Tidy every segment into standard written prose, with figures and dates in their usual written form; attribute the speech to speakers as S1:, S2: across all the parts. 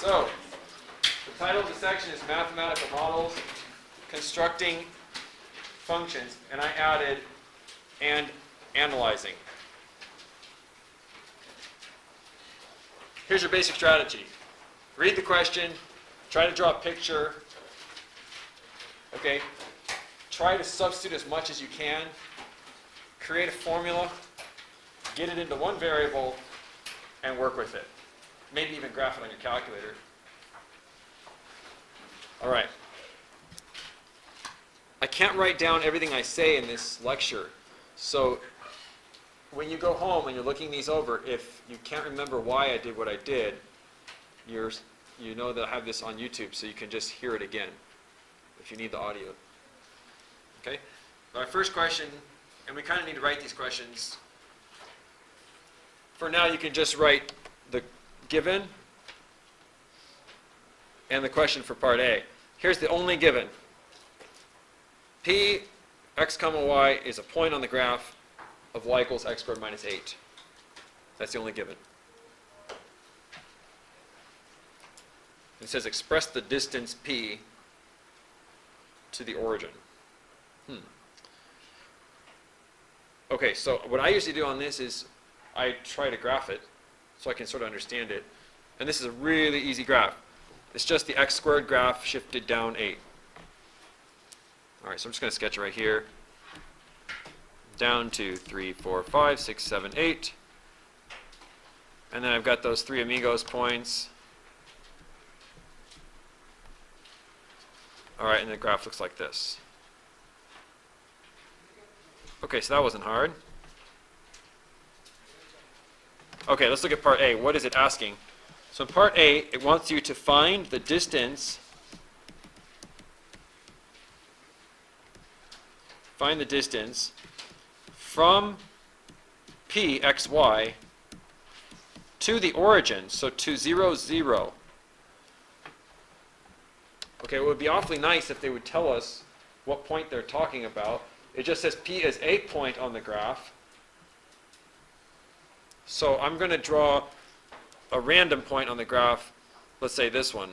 S1: So the title of the section is Mathematical Models, Constructing Functions, and I added and analyzing. Here's your basic strategy. Read the question, try to draw a picture, okay? Try to substitute as much as you can, create a formula, get it into one variable, and work with it. Maybe even graph it on your calculator. All right. I can't write down everything I say in this lecture, so when you go home and you're looking these over, if you can't remember why I did what I did, you know that I have this on YouTube, so you can just hear it again if you need the audio. Okay? Our first question, and we kind of need to write these questions. For now, you can just write the given and the question for part A. Here's the only given. P, x comma y, is a point on the graph of y equals x squared minus 8. That's the only given. It says express the distance p to the origin. Okay, so what I usually do on this is I try to graph it so I can sort of understand it. And this is a really easy graph. It's just the x squared graph shifted down 8. All right, so I'm just going to sketch it right here. Down to 3, 4, 5, 6, 7, 8. And then I've got those 3 amigos points. All right, and the graph looks like this. Okay, so that wasn't hard. Okay, let's look at part A. What is it asking? So in part A, it wants you to find the distance. Find the distance from P, x, y, to the origin, so to 0, 0. Okay, it would be awfully nice if they would tell us what point they're talking about. It just says P is a point on the graph. So I'm going to draw a random point on the graph. Let's say this one.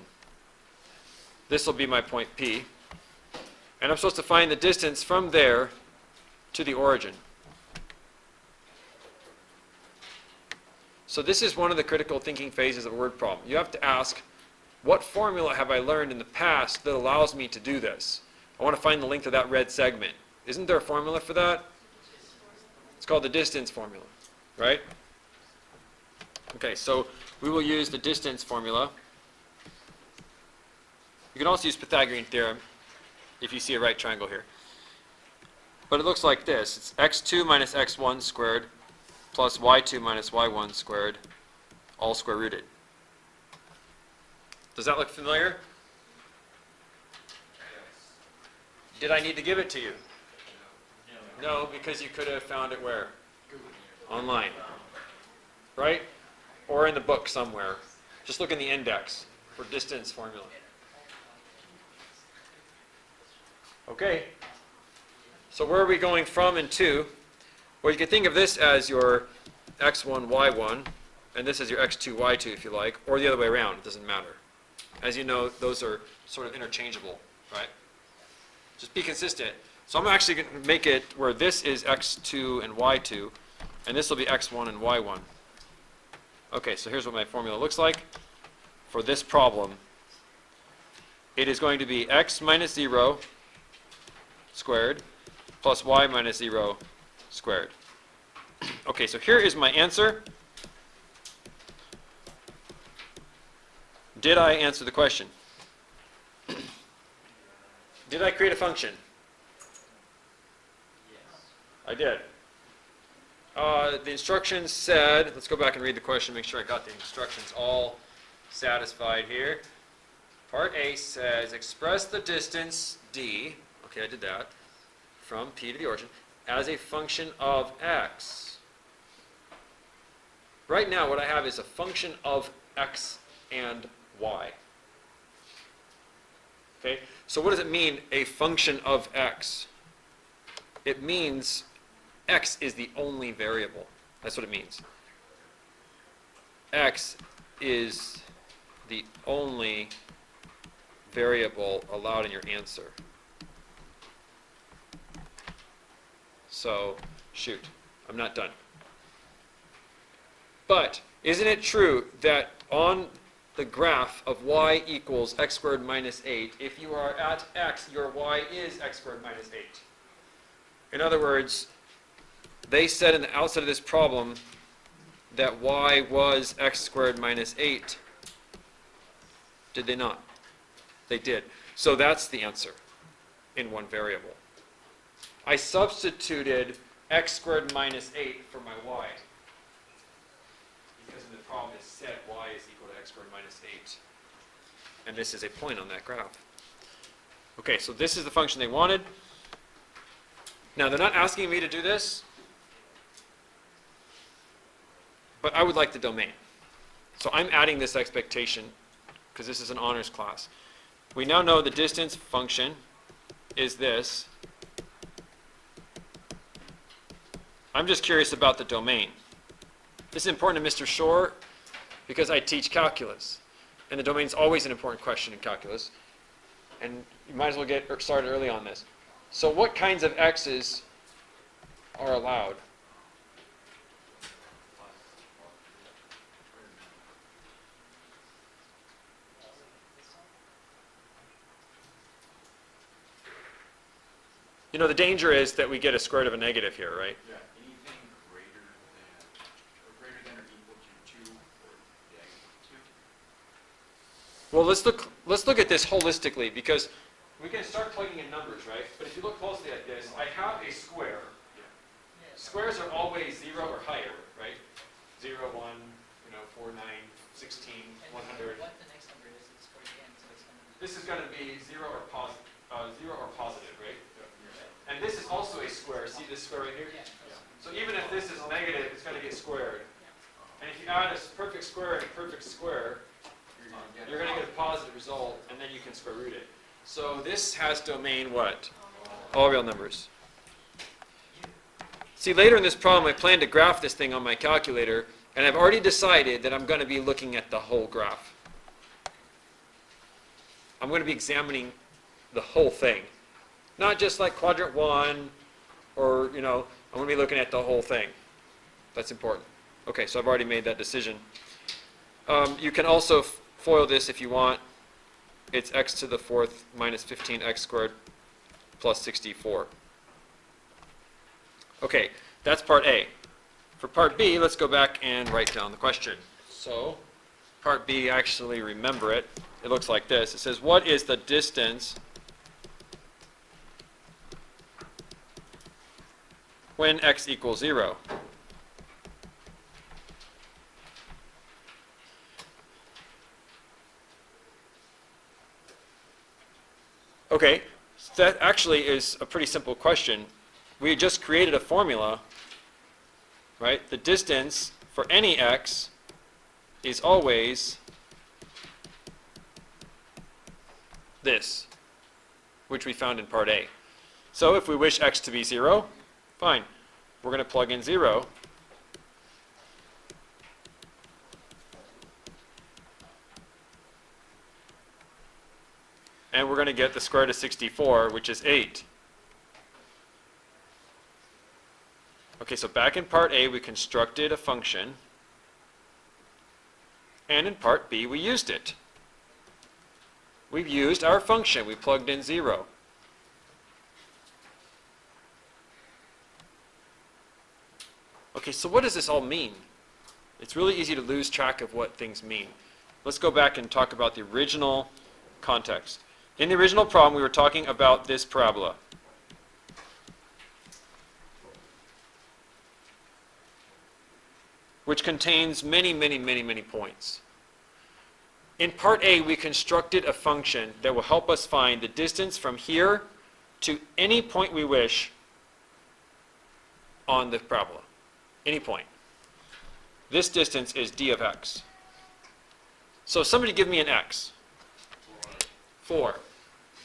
S1: This will be my point P. And I'm supposed to find the distance from there to the origin. So this is one of the critical thinking phases of a word problem. You have to ask, what formula have I learned in the past that allows me to do this? I want to find the length of that red segment. Isn't there a formula for that? It's called the distance formula, right? Okay, so we will use the distance formula. You can also use Pythagorean Theorem if you see a right triangle here. But it looks like this. It's x2 minus x1 squared plus y2 minus y1 squared, all square rooted. Does that look familiar? Did I need to give it to you? No, because you could have found it where? Online. Right? Or in the book somewhere. Just look in the index for distance formula. Okay. So where are we going from and to? Well, you can think of this as your x1, y1, and this is your x2, y2 if you like, or the other way around. It doesn't matter. As you know, those are sort of interchangeable, right? Just be consistent. So I'm actually going to make it where this is x2 and y2, and this will be x1 and y1. Okay, so here's what my formula looks like for this problem. It is going to be x minus 0 squared plus y minus 0 squared. Okay, so here is my answer. Did I answer the question? Did I create a function? I did. The instructions said, let's go back and read the question, make sure I got the instructions all satisfied here. Part A says, express the distance d, okay, I did that, from P to the origin, as a function of x. Right now, what I have is a function of x and y. Okay, so what does it mean, a function of x? It means x is the only variable. That's what it means. X is the only variable allowed in your answer. So, shoot, I'm not done. But isn't it true that on the graph of y equals x squared minus 8, if you are at x, your y is x squared minus 8? In other words, they said in the outset of this problem that y was x squared minus 8. Did they not? They did. So that's the answer in one variable. I substituted x squared minus 8 for my y. Because in the problem it said y is equal to x squared minus 8. And this is a point on that graph. Okay, so this is the function they wanted. Now they're not asking me to do this, but I would like the domain. So I'm adding this expectation because this is an honors class. We now know the distance function is this. I'm just curious about the domain. This is important to Mr. Shore because I teach calculus. And the domain is always an important question in calculus. And you might as well get started early on this. So what kinds of x's are allowed? You know, the danger is that we get a square root of a negative here, right?
S2: Yeah, anything greater than or equal to 2 or negative 2.
S1: Well, let's look at this holistically because we can start plugging in numbers, right? But if you look closely at this, I have a square.
S2: Yeah.
S1: Squares are always 0 or higher, right? 0, 1, 4, 9, 16, 100.
S3: What the next number is, it's for the end, so it's going to be...
S1: This is going to be 0 or positive, right?
S2: Yeah.
S1: And this is also a square. See this square right here?
S3: Yeah.
S1: So even if this is negative, it's going to get squared. And if you add a perfect square and a perfect square, you're going to get a positive result, and then you can square root it. So this has domain what? All real numbers. See, later in this problem, I plan to graph this thing on my calculator, and I've already decided that I'm going to be looking at the whole graph. I'm going to be examining the whole thing. Not just like quadrant 1, or, I'm going to be looking at the whole thing. That's important. Okay, so I've already made that decision. You can also FOIL this if you want. It's x to the 4th minus 15x squared plus 64. Okay, that's part A. For part B, let's go back and write down the question. So, part B, actually remember it. It looks like this. It says, what is the distance when x equals 0? Okay, so that actually is a pretty simple question. We just created a formula, right? The distance for any x is always this, which we found in part A. So if we wish x to be 0, fine. We're going to plug in 0. And we're going to get the square root of 64, which is 8. Okay, so back in part A, we constructed a function. And in part B, we used it. We've used our function. We plugged in 0. Okay, so what does this all mean? It's really easy to lose track of what things mean. Let's go back and talk about the original context. In the original problem, we were talking about this parabola. Which contains many, many, many, many points. In part A, we constructed a function that will help us find the distance from here to any point we wish on the parabola. Any point. This distance is d of x. So somebody give me an x. 4.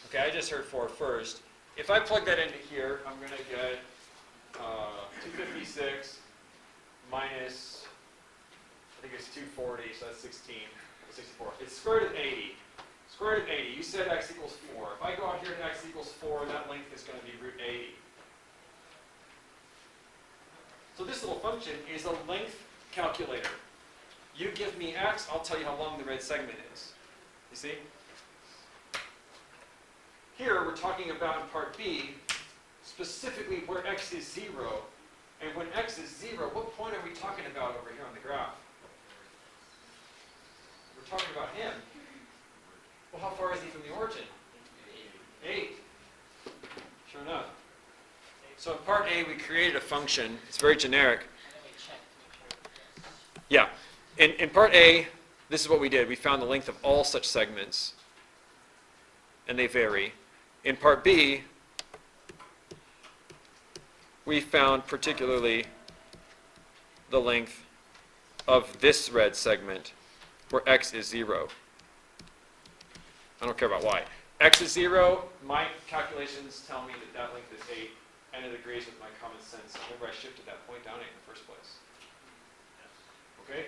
S1: Okay, I just heard 4 first. If I plug that into here, I'm going to get 256 minus, I think it's 240, so that's 16. 64. It's square root of 80. Square root of 80. You said x equals 4. If I go out here to x equals 4, that length is going to be root 80. So this little function is a length calculator. You give me x, I'll tell you how long the red segment is. You see? Here we're talking about in part B, specifically where x is 0. And when x is 0, what point are we talking about over here on the graph? We're talking about him. Well, how far is he from the origin? 8. Sure enough. So in part A, we created a function. It's very generic.
S3: And then we check to make sure.
S1: Yeah. In part A, this is what we did. We found the length of all such segments, and they vary. In part B, we found particularly the length of this red segment, where x is 0. I don't care about y. X is 0. My calculations tell me that that length is 8, and it agrees with my common sense. Remember, I shifted that point down 8 in the first place. Okay?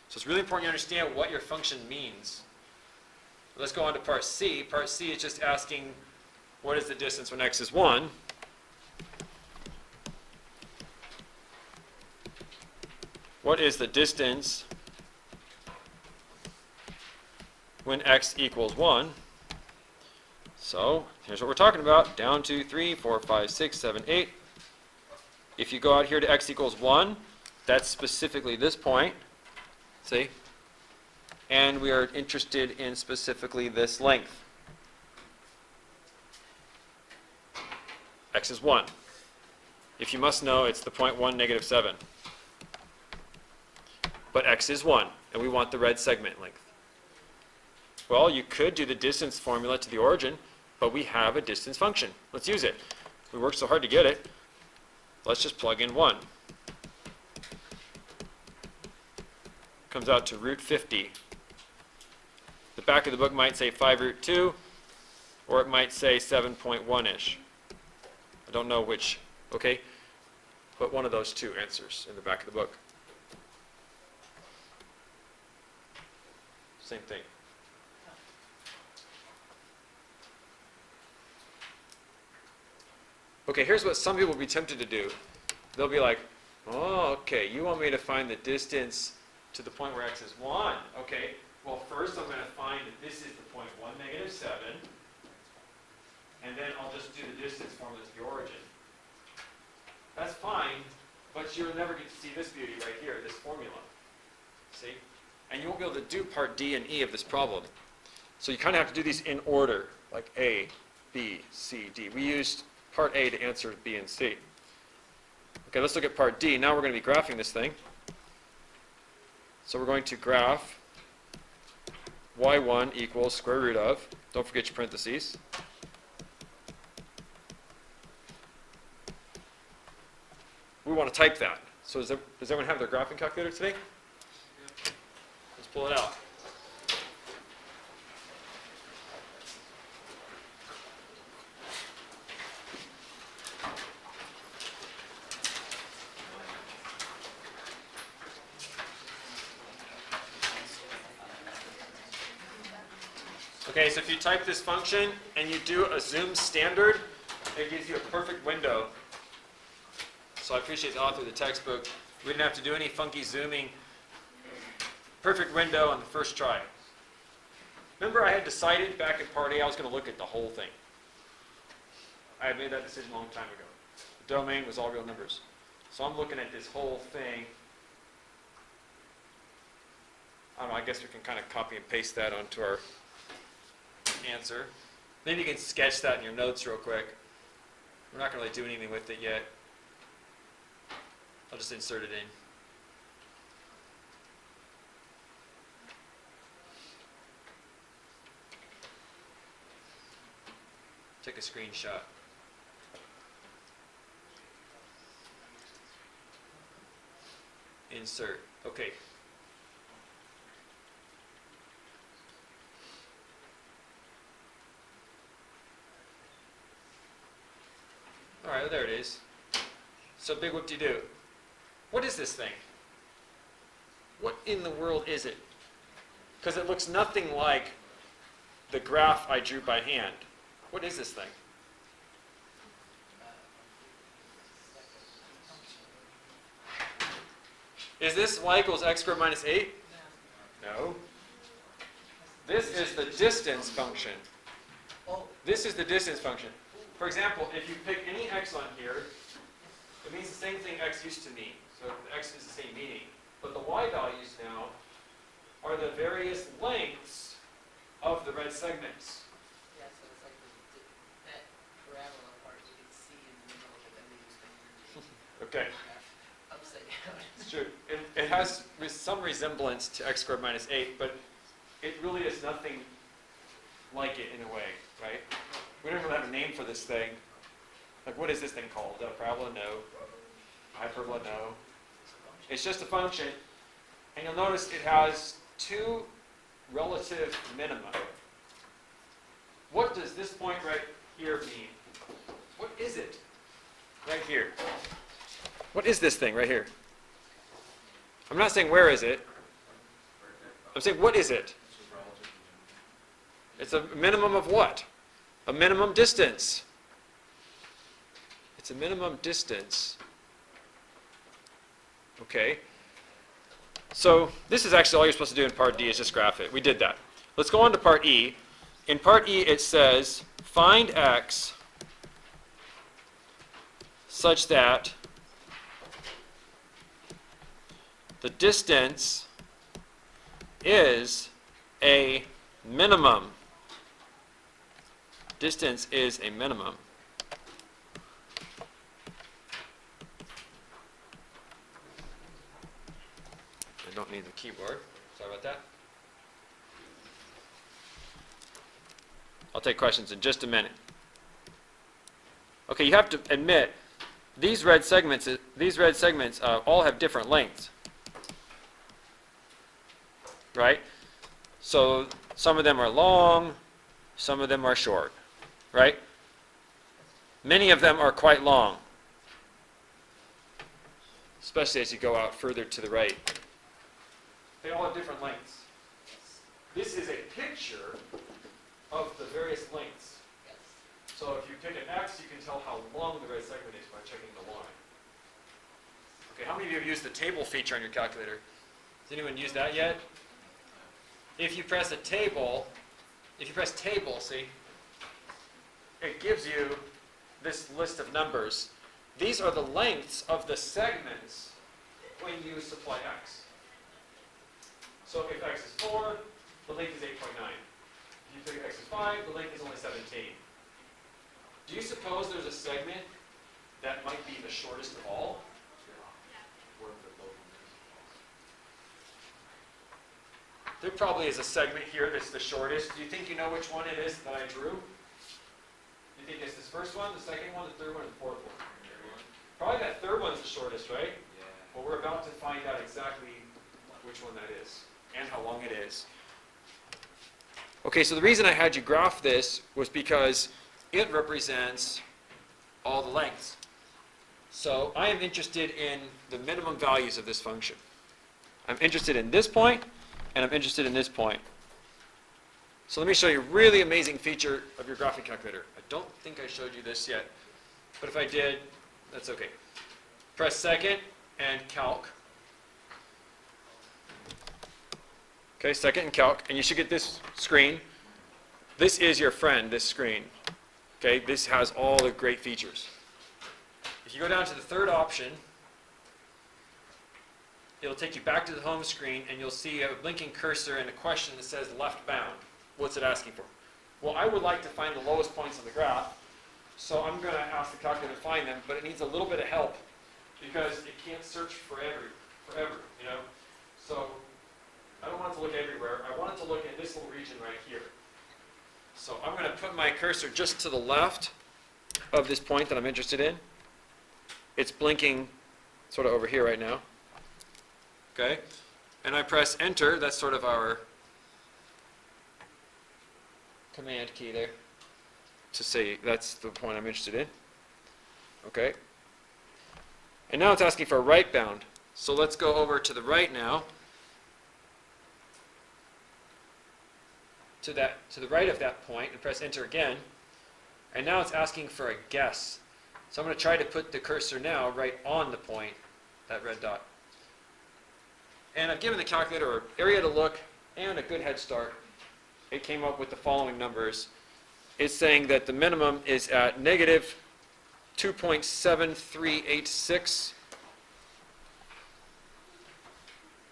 S1: So it's really important you understand what your function means. Let's go on to part C. Part C is just asking, what is the distance when x is 1? What is the distance when x equals 1? So here's what we're talking about. Down 2, 3, 4, 5, 6, 7, 8. If you go out here to x equals 1, that's specifically this point. See? And we are interested in specifically this length. X is 1. If you must know, it's the point 1, negative 7. But x is 1, and we want the red segment length. Well, you could do the distance formula to the origin, but we have a distance function. Let's use it. We worked so hard to get it. Let's just plug in 1. Comes out to root 50. The back of the book might say 5 root 2, or it might say 7.1-ish. I don't know which, okay? But one of those two answers in the back of the book. Same thing. Okay, here's what some people will be tempted to do. They'll be like, oh, okay, you want me to find the distance to the point where x is 1. Okay, well, first I'm going to find that this is the point 1, negative 7. And then I'll just do the distance formula to the origin. That's fine, but you'll never get to see this beauty right here, this formula. See? And you won't be able to do part D and E of this problem. So you kind of have to do these in order, like A, B, C, D. We used part A to answer B and C. Okay, let's look at part D. Now we're going to be graphing this thing. So we're going to graph y1 equals square root of, don't forget your parentheses, we want to type that. So does everyone have their graphing calculator today? Let's pull it out. Okay, so if you type this function and you do a zoom standard, it gives you a perfect window. So I appreciate the author of the textbook. We didn't have to do any funky zooming. Perfect window on the first try. Remember, I had decided back in part A I was going to look at the whole thing. I had made that decision a long time ago. The domain was all real numbers. So I'm looking at this whole thing. I don't know, I guess we can kind of copy and paste that onto our answer. Maybe you can sketch that in your notes real quick. We're not going to really do anything with it yet. I'll just insert it in. Take a screenshot. Insert. Okay. All right, well, there it is. So big whoop-de-doo. What is this thing? What in the world is it? Because it looks nothing like the graph I drew by hand. What is this thing? Is this y equals x squared minus 8? No. This is the distance function. This is the distance function. For example, if you pick any x on here, it means the same thing x used to mean. So the x is the same meaning. But the y values now are the various lengths of the red segments.
S3: Yeah, so it's like that parabola part you can see in the middle, but then they use fingers.
S1: Okay,
S3: Upside down.
S1: it's true. It has some resemblance to x squared minus 8, but it really is nothing like it in a way, right? We don't really have a name for this thing. Like, what is this thing called? Is that a parabola? No. Hyperbola? No. It's just a function. And you'll notice it has two relative minima. What does this point right here mean? What is it right here? What is this thing right here? I'm not saying where is it. I'm saying what is it? It's a minimum of what? A minimum distance. It's a minimum distance. Okay. So this is actually all you're supposed to do in part D is just graph it. We did that. Let's go on to part E. In part E it says find x such that the distance is a minimum. Distance is a minimum. I don't need the keyboard. Sorry about that. I'll take questions in just a minute. Okay, you have to admit these red segments all have different lengths. Right? So some of them are long, some of them are short. Right? Many of them are quite long, especially as you go out further to the right. They all have different lengths. This is a picture of the various lengths. So if you pick an x, you can tell how long the red segment is by checking the line. Okay, how many of you have used the table feature on your calculator? Has anyone used that yet? If you press a table, see, it gives you this list of numbers. These are the lengths of the segments when you supply x. So if x is 4, the length is 8.9. If you pick x is 5, the length is only 17. Do you suppose there's a segment that might be the shortest of all? There probably is a segment here that's the shortest. Do you think you know which one it is that I drew? Do you think it's this first one, the second one, the third one, and the fourth one? Probably that third one's the shortest, right? Yeah. Well, we're about to find out exactly which one that is and how long it is. Okay, so the reason I had you graph this was because it represents all the lengths. So I am interested in the minimum values of this function. I'm interested in this point, and I'm interested in this point. So let me show you a really amazing feature of your graphing calculator. I don't think I showed you this yet, but if I did, that's okay. Press second and calc. Okay, second and calc, and you should get this screen. This is your friend, this screen. Okay, this has all the great features. If you go down to the third option, it'll take you back to the home screen, and you'll see a blinking cursor and a question that says left bound. What's it asking for? Well, I would like to find the lowest points on the graph, so I'm going to ask the calculator to find them, but it needs a little bit of help because it can't search forever, you know? So I don't want it to look everywhere. I want it to look in this little region right here. So I'm going to put my cursor just to the left of this point that I'm interested in. It's blinking sort of over here right now. Okay? And I press enter. That's sort of our command key there to say that's the point I'm interested in. Okay? And now it's asking for a right bound. So let's go over to the right now. to the right of that point and press enter again. And now it's asking for a guess. So I'm going to try to put the cursor now right on the point, that red dot. And I've given the calculator an area to look and a good head start. It came up with the following numbers. It's saying that the minimum is at negative 2.7386.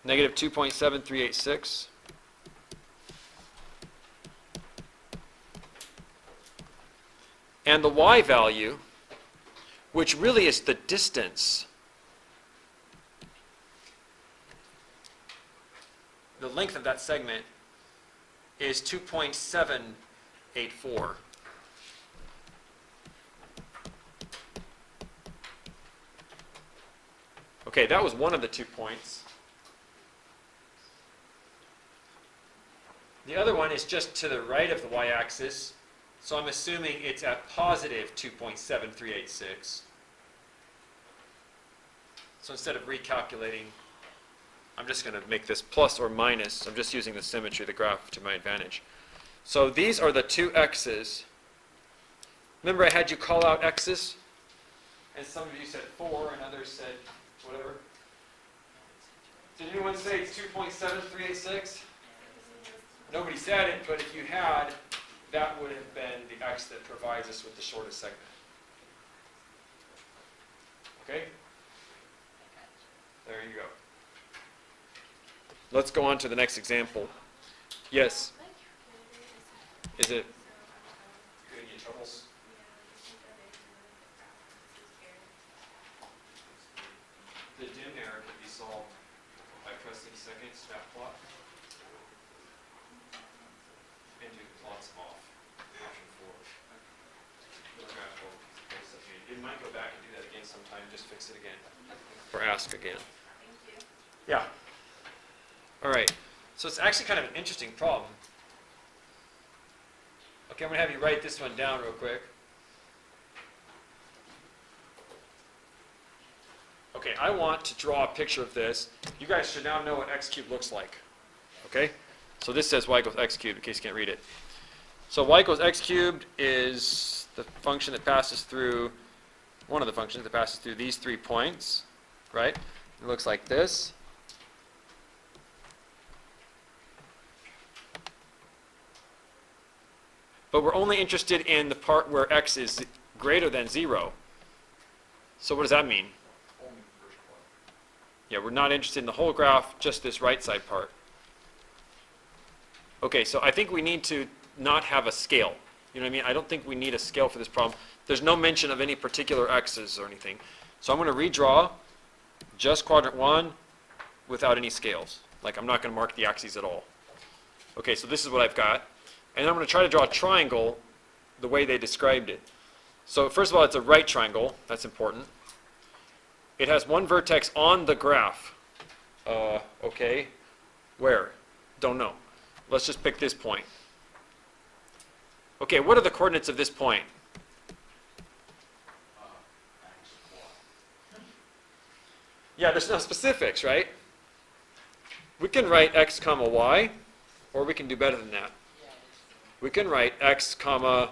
S1: Negative 2.7386. And the y value, which really is the distance, the length of that segment, is 2.784. Okay, that was one of the 2 points. The other one is just to the right of the y-axis, so I'm assuming it's at positive 2.7386. So instead of recalculating, I'm just going to make this plus or minus. I'm just using the symmetry of the graph to my advantage. So these are the two x's. Remember I had you call out x's? And some of you said 4 and others said whatever. Did anyone say it's 2.7386? Nobody said it, but if you had, that would have been the x that provides us with the shortest segment. Okay? There you go. Let's go on to the next example. Yes? Is it giving you troubles? The dim error can be solved by pressing second snap plot and do plots off. Option 4. It might go back and do that again sometime. Just fix it again. Or ask again. Yeah. All right. So it's actually kind of an interesting problem. Okay, I'm going to have you write this one down real quick. Okay, I want to draw a picture of this. You guys should now know what x cubed looks like. Okay? So this says y equals x cubed, in case you can't read it. So y equals x cubed is the function that passes through, one of the functions that passes through these 3 points, right? It looks like this. But we're only interested in the part where x is greater than 0. So what does that mean?
S2: Only the first part.
S1: Yeah, we're not interested in the whole graph, just this right side part. Okay, so I think we need to not have a scale. You know what I mean? I don't think we need a scale for this problem. There's no mention of any particular x's or anything. So I'm going to redraw just quadrant 1 without any scales. Like I'm not going to mark the axes at all. Okay, so this is what I've got. And I'm going to try to draw a triangle the way they described it. So first of all, it's a right triangle. That's important. It has one vertex on the graph. Okay. Where? Don't know. Let's just pick this point. Okay, what are the coordinates of this point?
S2: X, Y.
S1: Yeah, there's no specifics, right? We can write x comma y, or we can do better than that. We can write x comma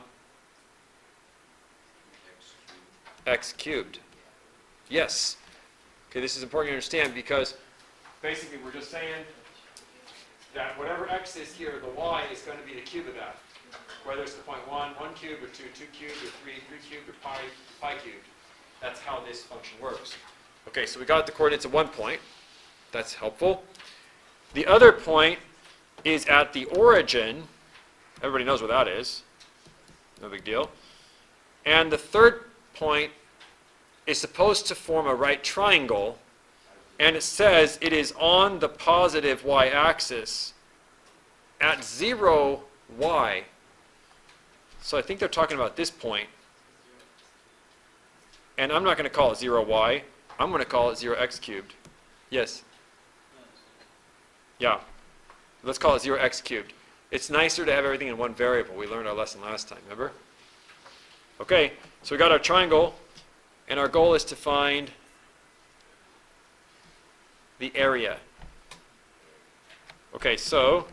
S1: x cubed. Yes. Okay, this is important to understand because basically we're just saying that whatever x is here, the y is going to be the cube of that. Whether it's the point 1 cubed, or 2 cubed, or 3 cubed, or pi cubed. That's how this function works. Okay, so we got the coordinates of one point. That's helpful. The other point is at the origin. Everybody knows where that is. No big deal. And the third point is supposed to form a right triangle, and it says it is on the positive y-axis at 0, y. So I think they're talking about this point. And I'm not going to call it 0, y. I'm going to call it 0, x cubed. Yes? Yeah. Let's call it 0, x cubed. It's nicer to have everything in one variable. We learned our lesson last time, remember? Okay, so we got our triangle, and our goal is to find the area. Okay, so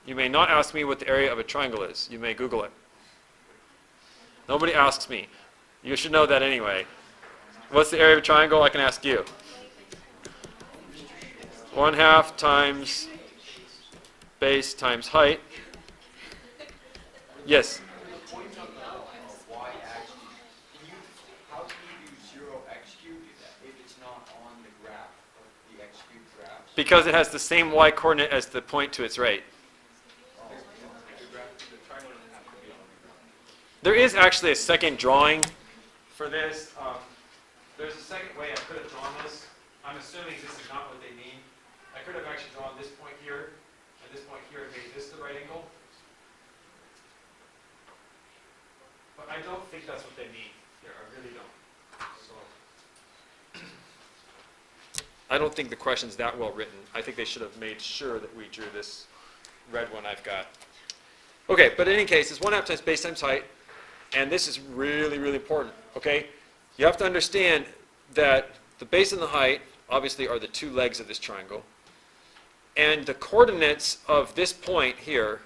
S1: You may not ask me what the area of a triangle is. You may Google it. Nobody asks me. You should know that anyway. What's the area of a triangle? I can ask you. 1/2 times base times height. Yes?
S2: The point of y-axis, how can you do 0x cubed if it's not on the graph of the x cubed graph?
S1: Because it has the same y coordinate as the point to its right. There is actually a second drawing for this. There's a second way I could have drawn this. I'm assuming this is not what they mean. I could have actually drawn this point here and this point here and made this the right angle. But I don't think that's what they mean here. I really don't. So I don't think the question's that well written. I think they should have made sure that we drew this red one I've got. Okay, but in any case, it's 1/2 times base times height. And this is really, really important, okay? You have to understand that the base and the height, obviously, are the two legs of this triangle. And the coordinates of this point here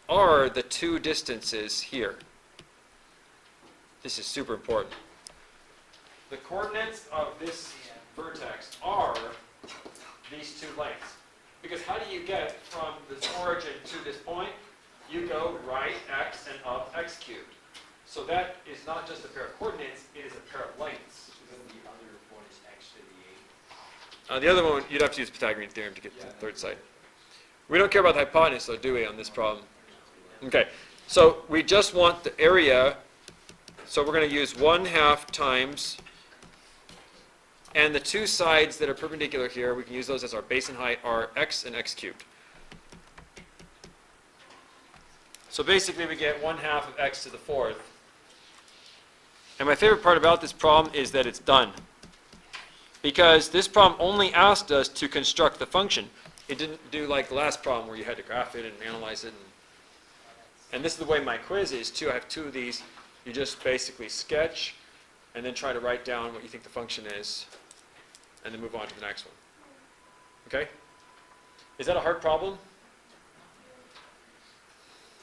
S1: are the two distances here. This is super important. The coordinates of this vertex are these two lengths. Because how do you get from this origin to this point? You go right x and up x cubed. So that is not just a pair of coordinates, it is a pair of lengths.
S2: So then the other one is x to the 8.
S1: The other one, you'd have to use Pythagorean Theorem to get to the third side. We don't care about the hypotenuse, though, do we, on this problem? Okay, so we just want the area, so we're going to use 1/2 times, and the two sides that are perpendicular here, we can use those as our base and height, are x and x cubed. So basically we get 1/2 of x to the 4th. And my favorite part about this problem is that it's done. Because this problem only asked us to construct the function. It didn't do like the last problem where you had to graph it and analyze it. And this is the way my quiz is too. I have two of these. You just basically sketch and then try to write down what you think the function is and then move on to the next one. Okay? Is that a hard problem?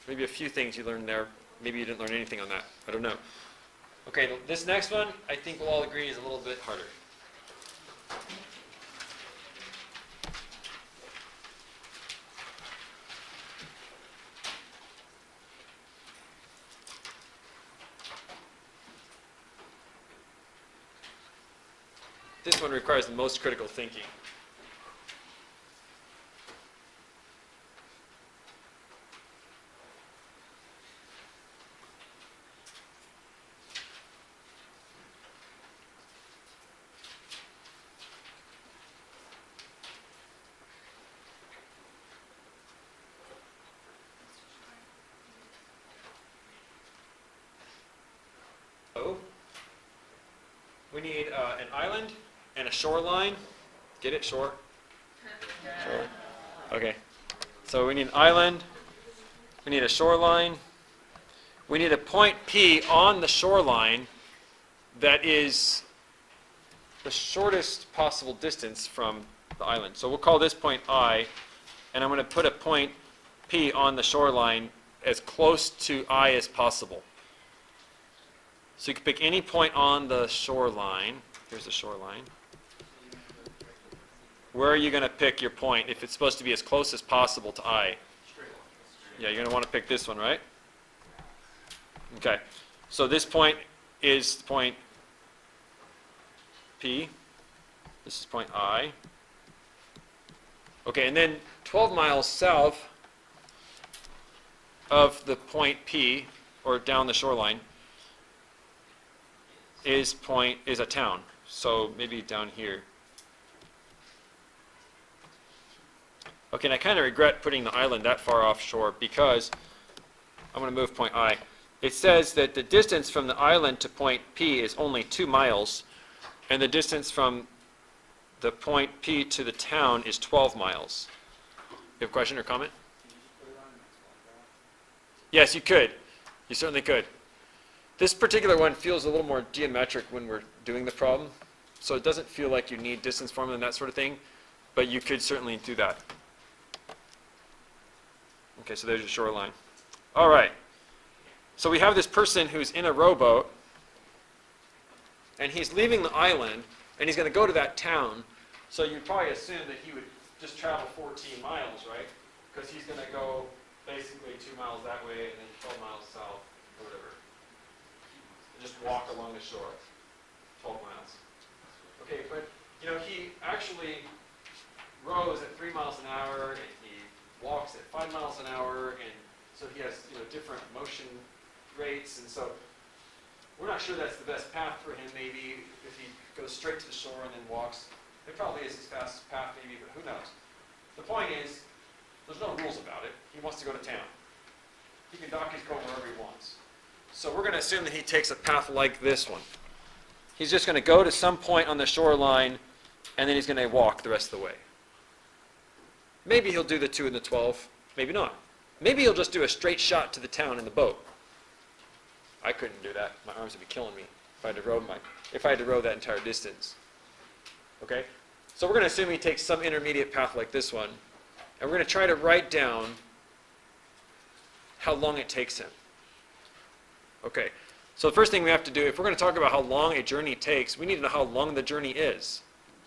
S1: Maybe a few things you learned there. Maybe you didn't learn anything on that. I don't know. Okay, this next one, I think we'll all agree is a little bit harder. This one requires the most critical thinking. We need an island and a shoreline. Get it? Shore? Shore. Okay. So we need an island. We need a shoreline. We need a point P on the shoreline that is the shortest possible distance from the island. So we'll call this point I, and I'm going to put a point P on the shoreline as close to I as possible. So you can pick any point on the shoreline. Here's the shoreline. Where are you going to pick your point if it's supposed to be as close as possible to I? Yeah, you're going to want to pick this one, right? Okay. So this point is point P. This is point I. Okay, and then 12 miles south of the point P, or down the shoreline, is a town. So maybe down here. Okay, and I kind of regret putting the island that far offshore because I'm going to move point I. It says that the distance from the island to point P is only 2 miles, and the distance from the point P to the town is 12 miles. You have a question or comment? Yes, you could. You certainly could. This particular one feels a little more geometric when we're doing the problem, so it doesn't feel like you need distance formula and that sort of thing, but you could certainly do that. Okay, so there's your shoreline. All right. So we have this person who's in a rowboat, and he's leaving the island, and he's going to go to that town. So you'd probably assume that he would just travel 14 miles, right? Because he's going to go basically 2 miles that way and then 12 miles south, or whatever. And just walk along the shore, 12 miles. Okay, but he actually rows at 3 miles an hour, and he walks at 5 miles an hour, and so he has different motion rates, and so we're not sure that's the best path for him. Maybe if he goes straight to the shore and then walks, it probably is his fastest path, maybe, but who knows? The point is, there's no rules about it. He wants to go to town. He can dock his boat wherever he wants. So we're going to assume that he takes a path like this one. He's just going to go to some point on the shoreline, and then he's going to walk the rest of the way. Maybe he'll do the 2 and the 12. Maybe not. Maybe he'll just do a straight shot to the town in the boat. I couldn't do that. My arms would be killing me if I had to row that entire distance. Okay? So we're going to assume he takes some intermediate path like this one, and we're going to try to write down how long it takes him. Okay. So the first thing we have to do, if we're going to talk about how long a journey takes, we need to know how long the journey is,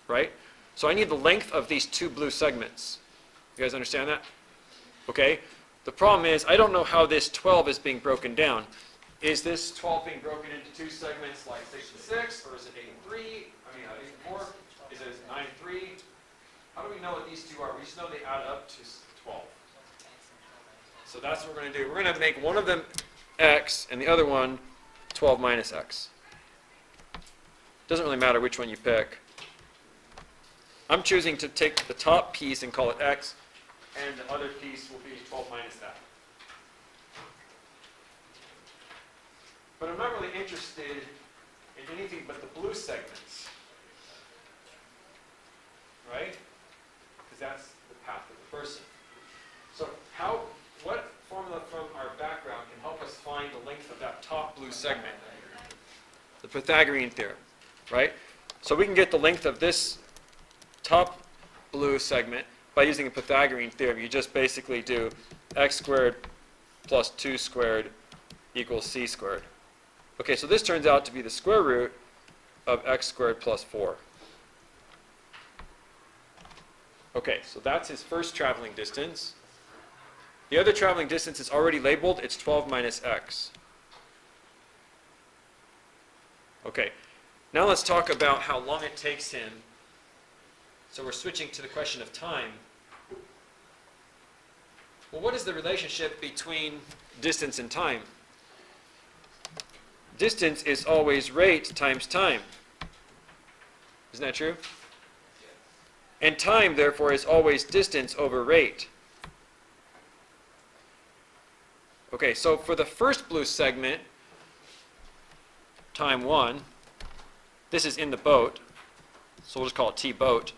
S1: right? So I need the length of these 2 blue segments. You guys understand that? Okay. The problem is, I don't know how this 12 is being broken down. Is this 12 being broken into 2 segments like 6 and 6, or is it 8 and 3? 8 and 4? Is it 9 and 3? How do we know what these 2 are? We just know they add up to 12. So that's what we're going to do. We're going to make one of them x and the other one 12 minus x. Doesn't really matter which one you pick. I'm choosing to take the top piece and call it x, and the other piece will be 12 minus that. But I'm not really interested in anything but the blue segments, right? Because that's the path of the person. So what formula from our background can help us find the length of that top blue segment? The Pythagorean Theorem, right? So we can get the length of this top blue segment by using a Pythagorean Theorem. You just basically do x squared plus 2 squared equals c squared. Okay, so this turns out to be the square root of x squared plus 4. Okay, so that's his first traveling distance. The other traveling distance is already labeled. It's 12 minus x. Okay, now let's talk about how long it takes him. So we're switching to the question of time. Well, what is the relationship between distance and time? Distance is always rate times time. Isn't that true? And time, therefore, is always distance over rate. Okay, so for the first blue segment, time 1, this is in the boat, so we'll just call it T boat.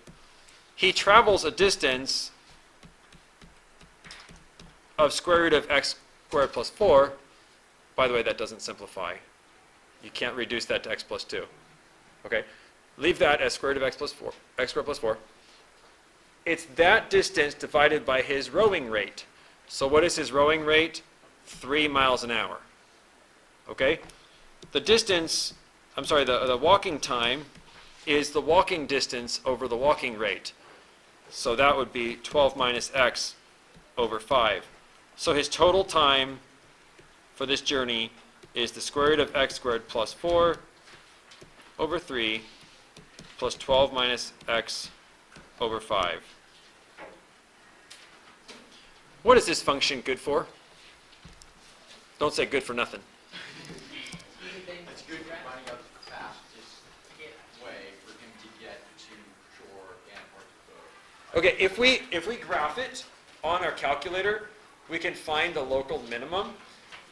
S1: He travels a distance of square root of x squared plus 4. By the way, that doesn't simplify. You can't reduce that to x plus 2. Okay? Leave that as square root of x plus 4, x squared plus 4. It's that distance divided by his rowing rate. So what is his rowing rate? 3 miles an hour. Okay? The distance, the walking time is the walking distance over the walking rate. So that would be 12 minus x over 5. So his total time for this journey is the square root of x squared plus 4 over 3 plus 12 minus x over 5. What is this function good for? Don't say good for nothing.
S2: It's good for finding out the fastest way for him to get to shore and or to boat.
S1: Okay, if we graph it on our calculator, we can find the local minimum,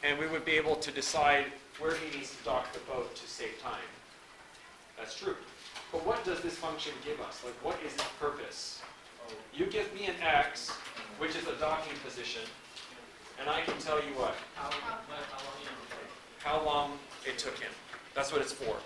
S1: and we would be able to decide where he needs to dock the boat to save time. That's true. But what does this function give us? Like, what is its purpose? You give me an x, which is a docking position, and I can tell you what? How long it took him. That's what it's for.